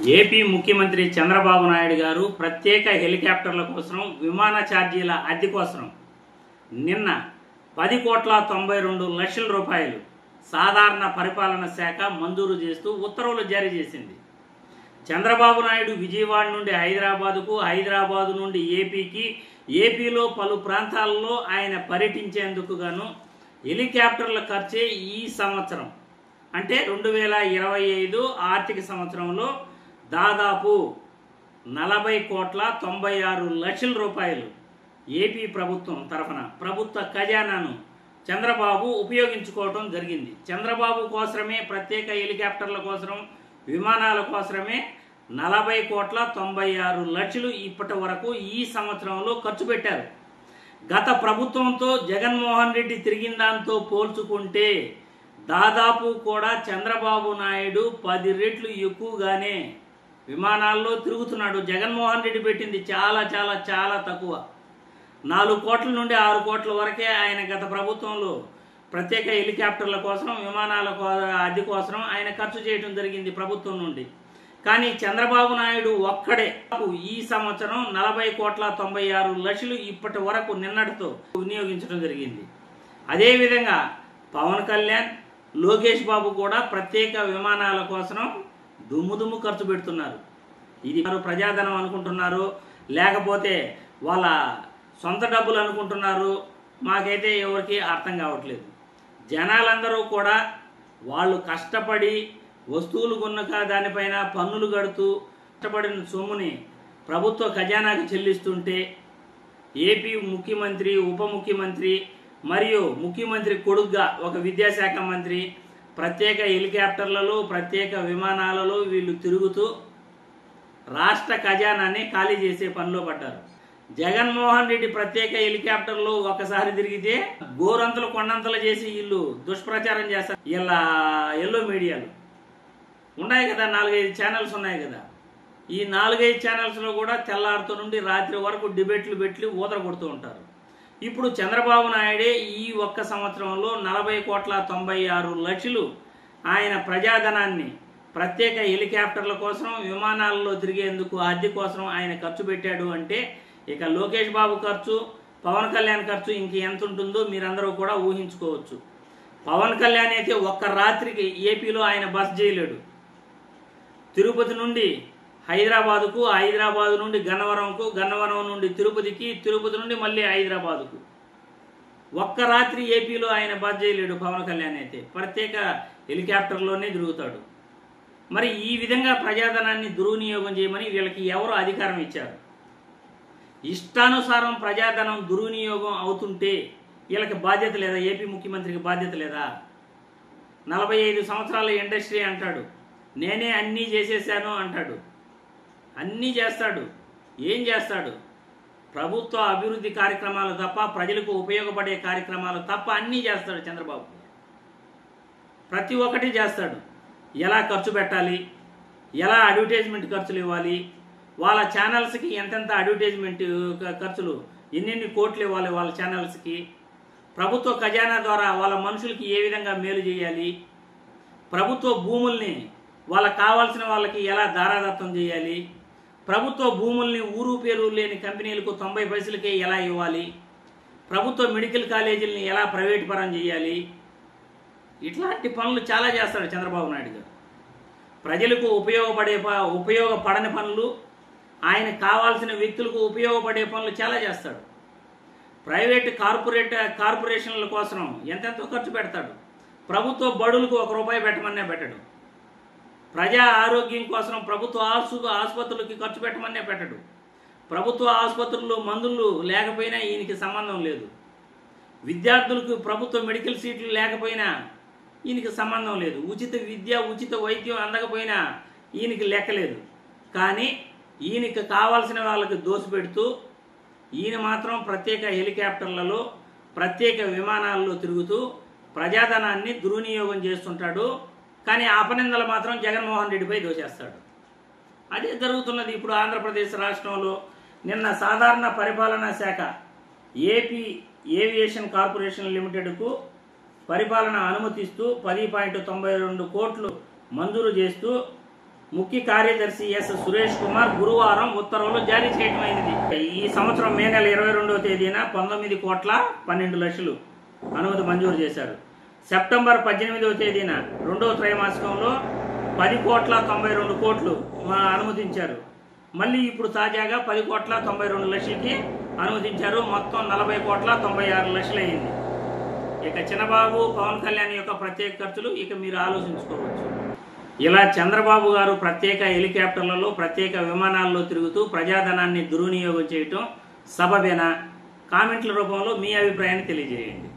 AP ముఖ్యమంత్రి చంద్రబాబు నాయుడు గారు ప్రత్యేక హెలికాప్టర్ల కోసం విమాన ఛార్జీల అద్దె కోసం నిన్న 10,92 రూపాయలు సాధారణ పరిపాలన శాఖ మంజూరు చేస్తూ ఉత్తర్వులు జారీ చేసింది. చంద్రబాబు నాయుడు విజయవాడ నుండి హైదరాబాదుకు, హైదరాబాదు నుండి ఏపీకి, ఏపీలో పలు ప్రాంతాల్లో ఆయన పర్యటించేందుకు గాను హెలికాప్టర్ల ఖర్చే ఈ సంవత్సరం అంటే 2025 ఆర్థిక సంవత్సరంలో దాదాపు 40,96 రూపాయలు ఏపీ ప్రభుత్వం తరఫున ప్రభుత్వ ఖజానాను చంద్రబాబు ఉపయోగించుకోవడం జరిగింది. చంద్రబాబు కోసమే ప్రత్యేక హెలికాప్టర్ల కోసం, విమానాల కోసమే 40,96 ఇప్పటి వరకు ఈ సంవత్సరంలో ఖర్చు పెట్టారు. గత ప్రభుత్వంతో జగన్మోహన్ రెడ్డి తిరిగిన దాంతో పోల్చుకుంటే దాదాపు కూడా చంద్రబాబు నాయుడు 10 రెట్లు ఎక్కువగానే విమానాల్లో తిరుగుతున్నాడు. జగన్మోహన్ రెడ్డి పెట్టింది చాలా చాలా చాలా తక్కువ. 4 కోట్ల నుండి 6 కోట్ల వరకే ఆయన గత ప్రభుత్వంలో ప్రత్యేక హెలికాప్టర్ల కోసం, విమానాల అద్దె కోసం ఆయన ఖర్చు చేయడం జరిగింది ప్రభుత్వం నుండి. కానీ చంద్రబాబు నాయుడు ఒక్కడే ఈ సంవత్సరం 40,96 ఇప్పటి వరకు నిన్నటితో వినియోగించడం జరిగింది. అదేవిధంగా పవన్ కళ్యాణ్, లోకేష్ బాబు కూడా ప్రత్యేక విమానాల కోసం దుమ్ము ఖర్చు పెడుతున్నారు. ఇది ప్రజాధనం అనుకుంటున్నారు, లేకపోతే వాళ్ళ సొంత డబ్బులు అనుకుంటున్నారు, మాకైతే ఎవరికి అర్థం కావట్లేదు. జనాలందరూ కూడా వాళ్ళు కష్టపడి వస్తువులు కొన్నక దానిపైన పన్నులు కడుతూ కష్టపడిన సొమ్ముని ప్రభుత్వ ఖజానాకు చెల్లిస్తుంటే ఏపీ ముఖ్యమంత్రి, ఉప ముఖ్యమంత్రి మరియు ముఖ్యమంత్రి కొడుగ్గా ఒక విద్యాశాఖ మంత్రి ప్రత్యేక హెలికాప్టర్లలో, ప్రత్యేక విమానాలలో వీళ్ళు తిరుగుతూ రాష్ట్ర ఖజానాన్ని ఖాళీ చేసే పనిలో పడ్డారు. జగన్మోహన్ రెడ్డి ప్రత్యేక హెలికాప్టర్లో ఒకసారి తిరిగితే గోరంతలు కొండంతలు చేసి వీళ్ళు దుష్ప్రచారం చేస్తారు. ఇలా ఎల్లో మీడియాలు ఉన్నాయి కదా, 4-5 ఛానల్స్ ఉన్నాయి కదా. ఈ 4-5 ఛానల్స్లో కూడా తెల్లారితో నుండి రాత్రి వరకు డిబేట్లు పెట్టి ఊదర కొడుతూ ఉంటారు. ఇప్పుడు చంద్రబాబు నాయుడే ఈ ఒక్క సంవత్సరంలో 40,96 ఆయన ప్రజాధనాన్ని ప్రత్యేక హెలికాప్టర్ల కోసం, విమానాలలో తిరిగేందుకు అద్దె కోసం ఆయన ఖర్చు పెట్టాడు అంటే ఇక లోకేష్ బాబు ఖర్చు, పవన్ కళ్యాణ్ ఖర్చు ఇంక ఎంత ఉంటుందో మీరందరూ కూడా ఊహించుకోవచ్చు. పవన్ కళ్యాణ్ అయితే ఒక్క రాత్రికి ఏపీలో ఆయన బస్ చేయలేడు. తిరుపతి నుండి హైదరాబాదుకు, హైదరాబాదు నుండి గన్నవరంకు, గన్నవరం నుండి తిరుపతికి, తిరుపతి నుండి మళ్ళీ హైదరాబాదుకు ఒక్క రాత్రి ఏపీలో ఆయన బస్ చేయలేడు. పవన్ కళ్యాణ్ అయితే ప్రత్యేక హెలికాప్టర్లోనే తిరుగుతాడు. మరి ఈ విధంగా ప్రజాధనాన్ని దుర్వినియోగం చేయమని వీళ్ళకి ఎవరు అధికారం ఇచ్చారు? ఇష్టానుసారం ప్రజాధనం దుర్వినియోగం అవుతుంటే వీళ్ళకి బాధ్యత లేదా? ఏపీ ముఖ్యమంత్రికి బాధ్యత లేదా? 45 సంవత్సరాల ఇండస్ట్రీ అంటాడు, నేనే అన్నీ చేసేసాను అంటాడు. అన్నీ చేస్తాడు. ఏం చేస్తాడు? ప్రభుత్వ అభివృద్ధి కార్యక్రమాలు తప్ప, ప్రజలకు ఉపయోగపడే కార్యక్రమాలు తప్ప అన్నీ చేస్తాడు చంద్రబాబు. ప్రతి ఒక్కటి చేస్తాడు. ఎలా ఖర్చు పెట్టాలి, ఎలా అడ్వర్టైజ్మెంట్ ఖర్చులు ఇవ్వాలి, వాళ్ళ ఛానల్స్కి ఎంతెంత అడ్వర్టైజ్మెంట్ ఖర్చులు, ఎన్నెన్ని కోట్లు ఇవ్వాలి వాళ్ళ ఛానల్స్కి, ప్రభుత్వ ఖజానా ద్వారా వాళ్ళ మనుషులకి ఏ విధంగా మేలు చేయాలి, ప్రభుత్వ భూముల్ని వాళ్ళకి కావాల్సిన వాళ్ళకి ఎలా దారాదత్తం చేయాలి, ప్రభుత్వ భూముల్ని ఊరు పేరు లేని కంపెనీలకు 90 పైసలకే ఎలా ఇవ్వాలి, ప్రభుత్వ మెడికల్ కాలేజీలని ఎలా ప్రైవేట్ పరం చేయాలి, ఇట్లాంటి పనులు చాలా చేస్తాడు చంద్రబాబు నాయుడు గారు. ప్రజలకు ఉపయోగపడని పనులు, ఆయన కావాల్సిన వ్యక్తులకు ఉపయోగపడే పనులు చాలా చేస్తాడు. ప్రైవేట్ కార్పొరేషన్ల కోసం ఎంతెంతో ఖర్చు పెడతాడు. ప్రభుత్వ బడులకు 1 రూపాయి పెట్టమనే పెట్టడు. ప్రజా ఆరోగ్యం కోసం ప్రభుత్వ ఆసుపత్రులకి ఖర్చు పెట్టమనే పెట్టడు. ప్రభుత్వ ఆసుపత్రుల్లో మందులు లేకపోయినా ఈయనకి సంబంధం లేదు. విద్యార్థులకు ప్రభుత్వ మెడికల్ సీట్లు లేకపోయినా ఈయనకి సంబంధం లేదు. ఉచిత విద్య, ఉచిత వైద్యం అందకపోయినా ఈయనకి లెక్కలేదు. కానీ ఈయనకి కావాల్సిన వాళ్ళకి దోసిపెడుతూ ఈయన మాత్రం ప్రత్యేక హెలికాప్టర్లలో, ప్రత్యేక విమానాల్లో తిరుగుతూ ప్రజాధనాన్ని దుర్వినియోగం చేస్తుంటాడు. కానీ అపనిందలు మాత్రం జగన్మోహన్ రెడ్డిపై దోచేస్తాడు. అదే జరుగుతున్నది ఇప్పుడు ఆంధ్రప్రదేశ్ రాష్ట్రంలో. నిన్న సాధారణ పరిపాలనా శాఖ ఏపీ ఏవియేషన్ కార్పొరేషన్ లిమిటెడ్కు పరిపాలన అనుమతిస్తూ 10.92 కోట్లు మంజూరు చేస్తూ ముఖ్య కార్యదర్శి ఎస్ సురేష్ కుమార్ గురువారం ఉత్తర్వులు జారీ చేయడమైనది. ఈ సంవత్సరం మే నెల 22వ తేదీన 19,12,00,000 అనుమతి మంజూరు చేశారు. సెప్టెంబర్ 18వ తేదీన 2వ త్రైమాసికంలో 10,92,00,00,000 అనుమతించారు. మళ్ళీ ఇప్పుడు తాజాగా 10,92,00,000కి అనుమతించారు. మొత్తం 40,96,00,000 అయింది. ఇక చిన్నబాబు పవన్ కళ్యాణ్ యొక్క ప్రత్యేక ఖర్చులు ఇక మీరు ఆలోచించుకోవచ్చు. ఇలా చంద్రబాబు గారు ప్రత్యేక హెలికాప్టర్లలో ప్రత్యేక విమానాల్లో తిరుగుతూ ప్రజాధనాన్ని దుర్వినియోగం చేయటం సబబేనా? కామెంట్ల రూపంలో మీ అభిప్రాయాన్ని తెలియజేయండి.